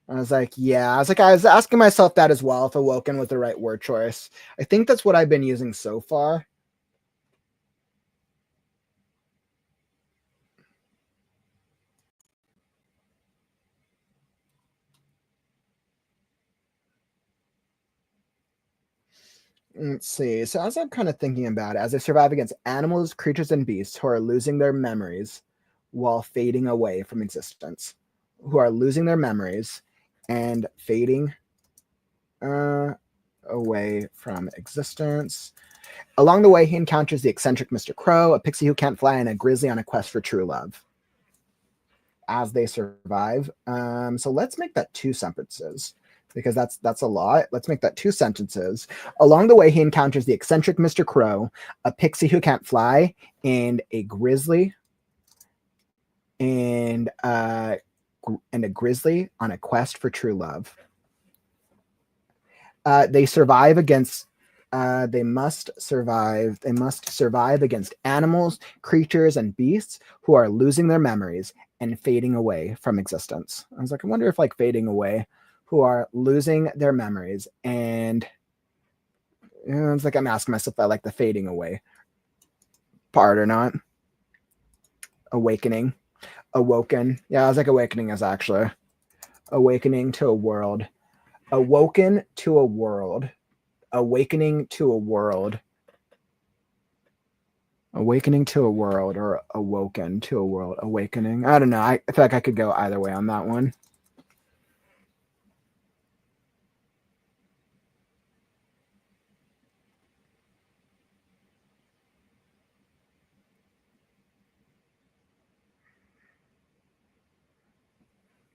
I was like, yeah. I was asking myself that as well, if awoken was the right word choice. I think that's what I've been using so far. Let's see. So as I'm kind of thinking about it, as they survive against animals, creatures, and beasts who are losing their memories while fading away from existence, who are losing their memories and fading away from existence. Along the way, he encounters the eccentric Mr. Crow, a pixie who can't fly, and a grizzly on a quest for true love. As they survive. So let's make that 2 sentences, because that's a lot. Let's make that 2 sentences. Along the way, he encounters the eccentric Mr. Crow, a pixie who can't fly, and a grizzly, and a grizzly on a quest for true love. They survive against. They must survive against animals, creatures, and beasts who are losing their memories and fading away from existence. I was like, I wonder if like fading away, who are losing their memories, and it's like I'm asking myself if I like the fading away part or not. Awakening, awoken. Yeah, I was like, awakening is actually awakening to a world, awoken to a world, awakening to a world, awakening to a world, or awoken to a world, awakening. I don't know. I feel like I could go either way on that one.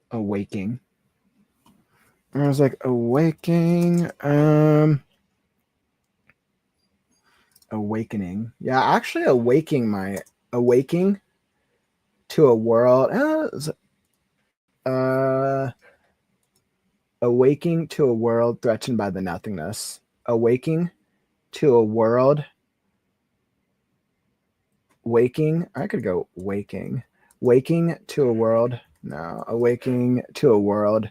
Awaking. I was like, awaking. Awakening. Yeah, actually awaking to a world. Awaking to a world threatened by the nothingness. Awaking to a world. Waking. I could go waking. Waking to a world. No, awaking to a world.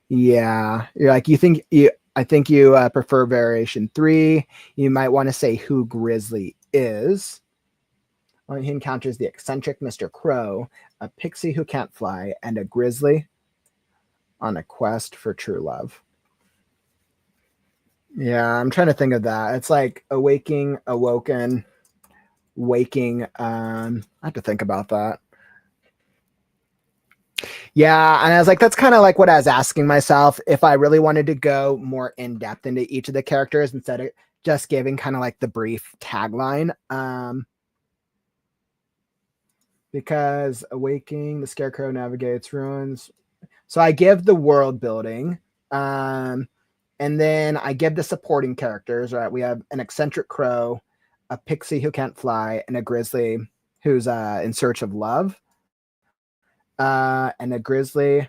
Yeah, you're like, I think you prefer variation 3. You might want to say who Grizzly is. Well, he encounters the eccentric Mr. Crow, a pixie who can't fly, and a grizzly on a quest for true love. Yeah, I'm trying to think of that. It's like awaking, awoken, waking. I have to think about that. Yeah, and I was like, that's kind of like what I was asking myself, if I really wanted to go more in depth into each of the characters instead of just giving kind of like the brief tagline. Because awaking, the Scarecrow navigates ruins. So I give the world building, and then I give the supporting characters. Right, we have an eccentric crow, a pixie who can't fly, and a grizzly who's in search of love. And a grizzly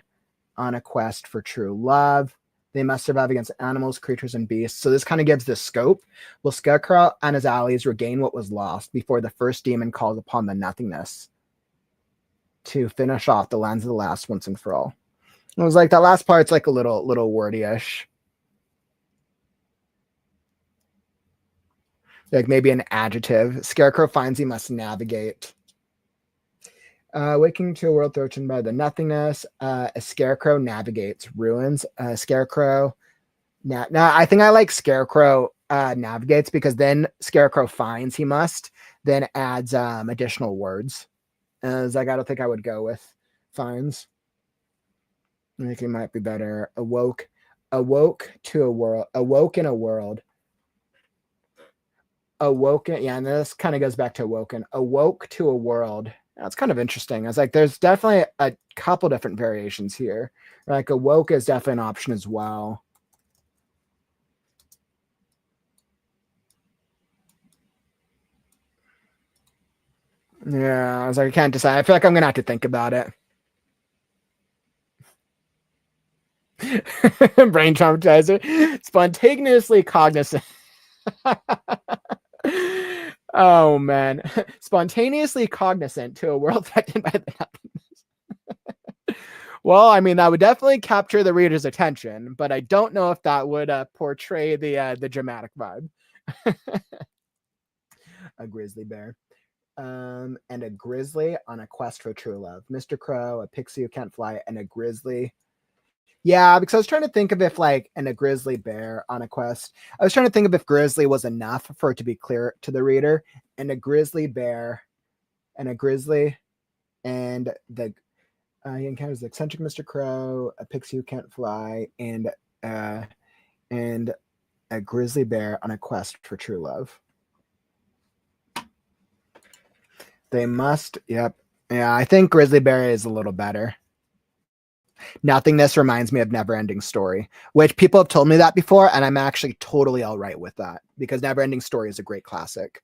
on a quest for true love. They must survive against animals, creatures, and beasts. So this kind of gives the scope. Will Scarecrow and his allies regain what was lost before the first demon calls upon the nothingness to finish off the lands of the last once and for all? It was like that last part's like a little wordy-ish. Like maybe an adjective. Scarecrow finds he must navigate. Waking to a world threatened by the nothingness. A scarecrow navigates ruins. Scarecrow. Now, I think I like Scarecrow navigates because then Scarecrow finds he must, then adds additional words. As I gotta think I would go with finds. I think it might be better. Awoke to a world. Awoke in a world. Awoken. Yeah, and this kind of goes back to awoken. Awoke to a world. That's kind of interesting. I was like, there's definitely a couple different variations here. Like awoke is definitely an option as well. Yeah, I was like, I can't decide. I feel like I'm gonna have to think about it. Brain traumatizer. Spontaneously cognizant. Oh man. Spontaneously cognizant to a world threatened by the nothingness. Well, I mean, that would definitely capture the reader's attention, but I don't know if that would portray the dramatic vibe. A grizzly bear. And a grizzly on a quest for true love. Mr. Crow, a pixie who can't fly, and a grizzly. Yeah, because I was trying to think of if like a grizzly bear on a quest. I was trying to think of if grizzly was enough for it to be clear to the reader, and a grizzly bear, and a grizzly, and the he encounters the eccentric Mr. Crow, a pixie who can't fly, and a grizzly bear on a quest for true love. They must. Yep. Yeah, I think grizzly bear is a little better. Nothingness reminds me of Neverending Story, which people have told me that before, and I'm actually totally all right with that because Neverending Story is a great classic.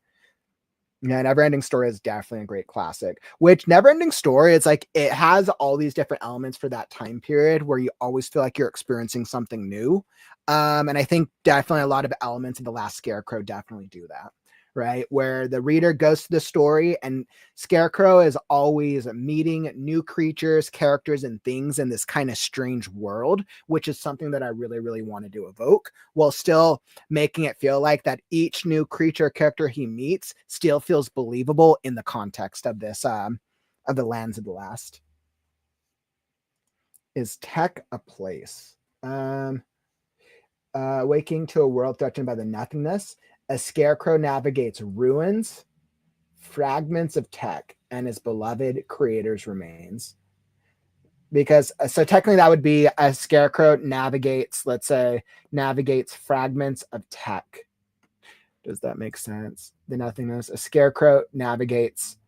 Yeah, Neverending Story is definitely a great classic. Which Neverending Story, it's like it has all these different elements for that time period where you always feel like you're experiencing something new. And I think definitely a lot of elements of The Last Scarecrow definitely do that. Right, where the reader goes to the story and Scarecrow is always meeting new creatures, characters, and things in this kind of strange world, which is something that I really, really wanted to evoke, while still making it feel like that each new creature character he meets still feels believable in the context of this, of the Lands of the Last. Is tech a place? Waking to a world threatened by the nothingness. A scarecrow navigates ruins, fragments of tech, and his beloved creator's remains. Because so technically that would be a scarecrow navigates, let's say, navigates fragments of tech. Does that make sense? The nothingness. A scarecrow navigates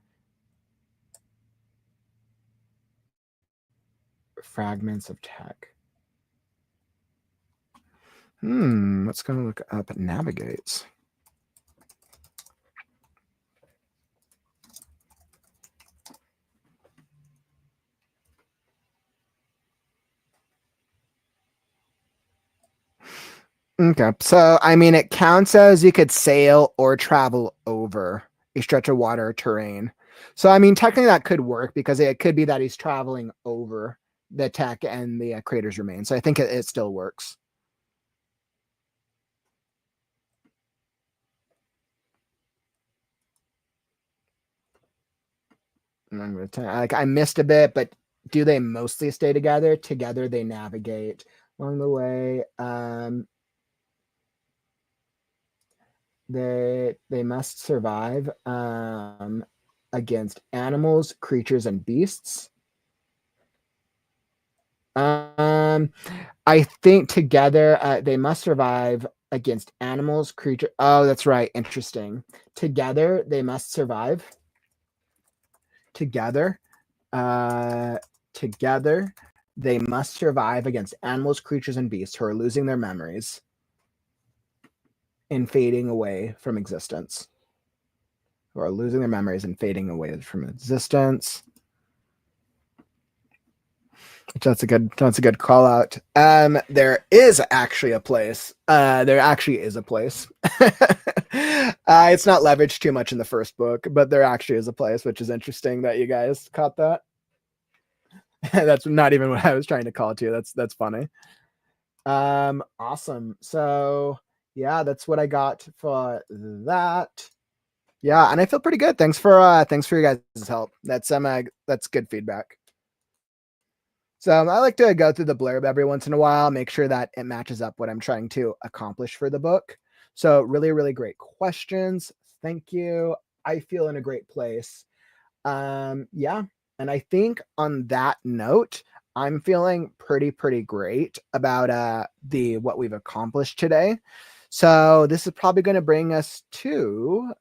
fragments of tech. Let's go look up navigates. Okay, so I mean, it counts as you could sail or travel over a stretch of water or terrain. So I mean, technically that could work because it could be that he's traveling over the tech and the creator's remains. So I think it still works. And I'm gonna like I missed a bit, but do they mostly stay together? Together they navigate along the way. They must survive against animals, creatures, and beasts. I think together they must survive against animals, creature. Oh, that's right. Interesting. Together they must survive. Together, together they must survive against animals, creatures, and beasts who are losing their memories and fading away from existence. Who are losing their memories and fading away from existence. That's a good call out. There is actually a place. There actually is a place. It's not leveraged too much in the first book, but there actually is a place, which is interesting that you guys caught that. That's not even what I was trying to call to. That's funny. Awesome. So yeah, that's what I got for that. Yeah, and I feel pretty good. Thanks for your guys' help. That's good feedback. So I like to go through the blurb every once in a while, make sure that it matches up what I'm trying to accomplish for the book. So really, really great questions. Thank you. I feel in a great place. Yeah. And I think on that note, I'm feeling pretty great about what we've accomplished today. So this is probably going to bring us to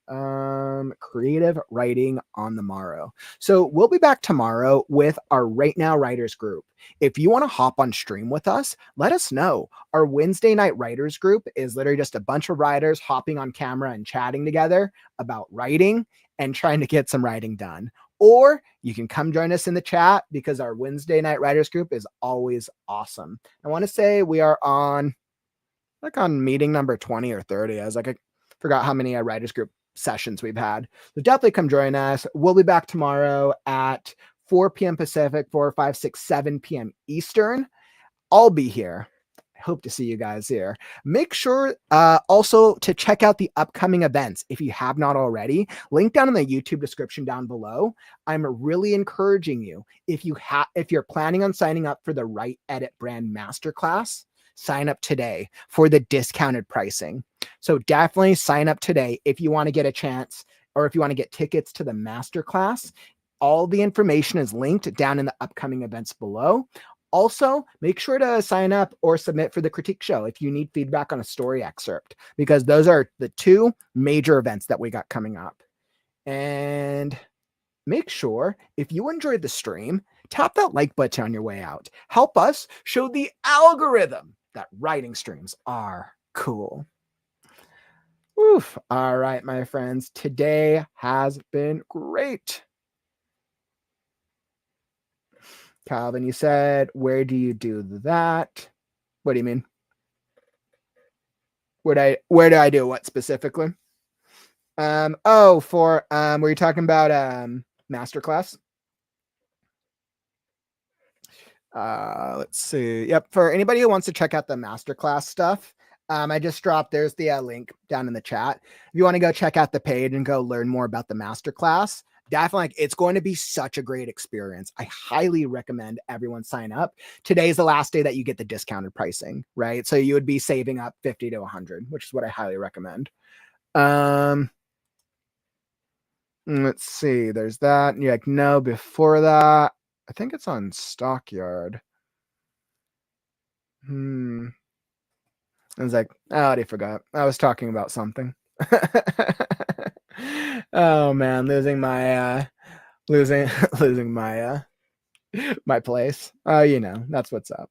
creative writing on the morrow. So we'll be back tomorrow with our Right Now Writers group. If you want to hop on stream with us, let us know. Our Wednesday night writers group is literally just a bunch of writers hopping on camera and chatting together about writing and trying to get some writing done. Or you can come join us in the chat because our Wednesday night writers group is always awesome. I want to say we are on meeting number 20 or 30. I forgot how many writers group sessions we've had. So definitely come join us. We'll be back tomorrow at 4 p.m. Pacific, 4, 5, 6, 7 p.m. Eastern. I'll be here. I hope to see you guys here. Make sure also to check out the upcoming events if you have not already. Link down in the YouTube description down below. I'm really encouraging you, if you're planning on signing up for the Write Edit Brand Masterclass, sign up today for the discounted pricing. So definitely sign up today if you want to get a chance, or if you want to get tickets to the masterclass. All the information is linked down in the upcoming events below. Also, make sure to sign up or submit for the critique show if you need feedback on a story excerpt, because those are the two major events that we got coming up. And make sure, if you enjoyed the stream, tap that like button on your way out. Help us show the algorithm that writing streams are cool. Oof. All right, my friends, today has been great. Calvin, you said, where do you do that? What do you mean? Where do I do what specifically? Were you talking about masterclass? Let's see. Yep. For anybody who wants to check out the masterclass stuff, I just dropped, there's the link down in the chat. If you want to go check out the page and go learn more about the masterclass, definitely, it's going to be such a great experience. I highly recommend everyone sign up. Today's the last day that you get the discounted pricing, right? So you would be saving up 50 to 100, which is what I highly recommend. Let's see. There's that. And you're like, no, before that, I think it's on Stockyard. I was like, I already forgot. I was talking about something. Oh man, losing my my place. That's what's up.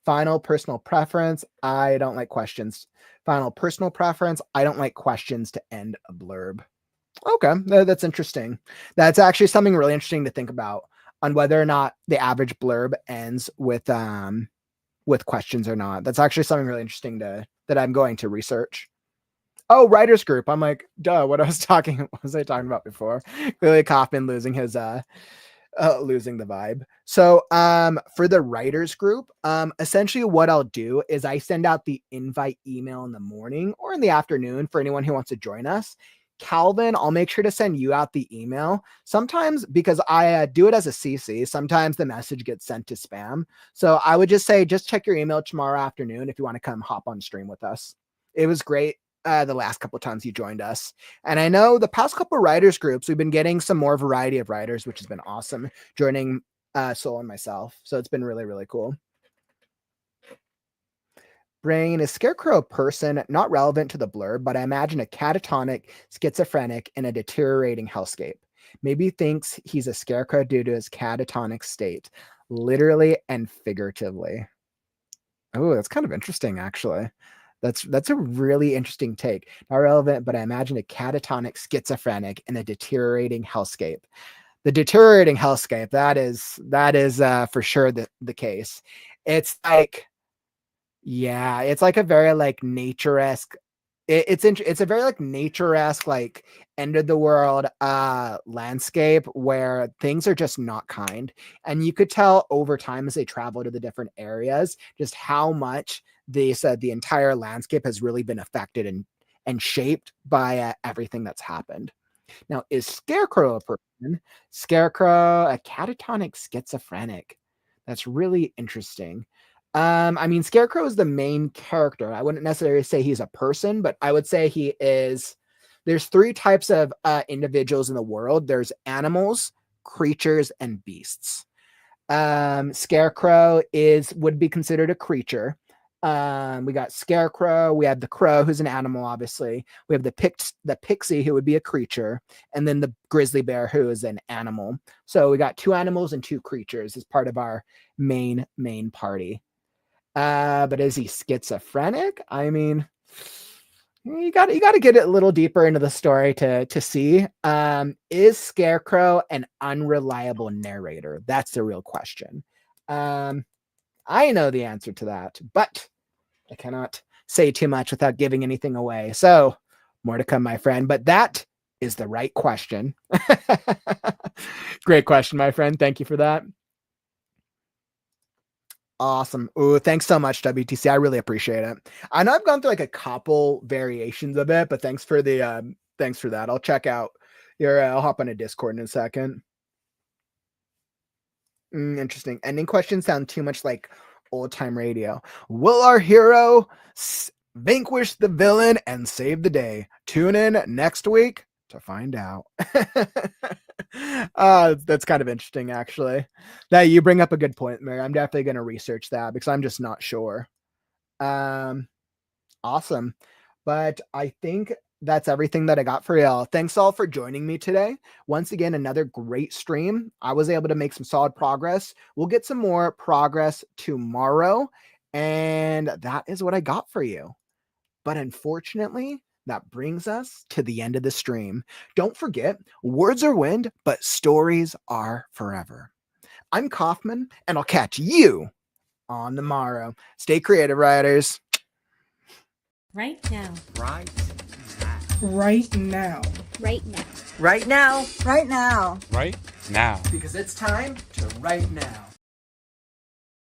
Final personal preference. I don't like questions. Final personal preference. I don't like questions to end a blurb. Okay, that's interesting. That's actually something really interesting to think about on whether or not the average blurb ends with questions or not. That's actually something really interesting that I'm going to research. Oh, writers group. I'm like, duh, what was I talking about before? Clearly Kaufman losing his losing the vibe. So for the writers group, essentially what I'll do is I send out the invite email in the morning or in the afternoon for anyone who wants to join us. Calvin, I'll make sure to send you out the email. Sometimes, because I do it as a CC, sometimes the message gets sent to spam. So I would just say, just check your email tomorrow afternoon if you want to come hop on stream with us. It was great the last couple of times you joined us. And I know the past couple of writers groups, we've been getting some more variety of writers, which has been awesome, joining Sol and myself. So it's been really, really cool. Brain is Scarecrow a person not relevant to the blurb, but I imagine a catatonic, schizophrenic, in a deteriorating hellscape. Maybe thinks he's a scarecrow due to his catatonic state, literally and figuratively. Oh, that's kind of interesting, actually. That's a really interesting take. Not relevant, but I imagine a catatonic, schizophrenic, in a deteriorating hellscape. The deteriorating hellscape, that is for sure the case. It's like, yeah, it's like a very like nature-esque It's a very like nature-esque, like end of the world landscape where things are just not kind. And you could tell over time as they travel to the different areas just how much the entire landscape has really been affected and shaped by everything that's happened. Now, is Scarecrow a person? Scarecrow, a catatonic schizophrenic. That's really interesting. I mean, Scarecrow is the main character. I wouldn't necessarily say he's a person, but I would say he is. There's three types of individuals in the world. There's animals, creatures, and beasts. Scarecrow would be considered a creature. We got Scarecrow. We have the crow, who's an animal, obviously. We have the pixie, who would be a creature, and then the grizzly bear, who is an animal. So we got two animals and two creatures as part of our main party. But is he schizophrenic? I mean, you got to get a little deeper into the story to see. Is Scarecrow an unreliable narrator? That's the real question. I know the answer to that, but I cannot say too much without giving anything away. So more to come, my friend. But that is the right question. Great question, my friend. Thank you for that. Awesome. Ooh, thanks so much, WTC. I really appreciate it. I know I've gone through like a couple variations of it, but thanks for that. I'll check out I'll hop on a Discord in a second. Interesting. Ending questions sound too much like old time radio. Will our hero vanquish the villain and save the day? Tune in next week to find out. That's kind of interesting, actually. That you bring up a good point, Mary. I'm definitely going to research that because I'm just not sure. Awesome. But I think that's everything that I got for y'all. Thanks all for joining me today. Once again, another great stream. I was able to make some solid progress. We'll get some more progress tomorrow. And that is what I got for you. But unfortunately, that brings us to the end of the stream. Don't forget, words are wind, but stories are forever. I'm Kaufman, and I'll catch you on the morrow. Stay creative, writers. Right now. Right now. Right now. Right now. Right now. Right now. Right now. Because it's time to write now.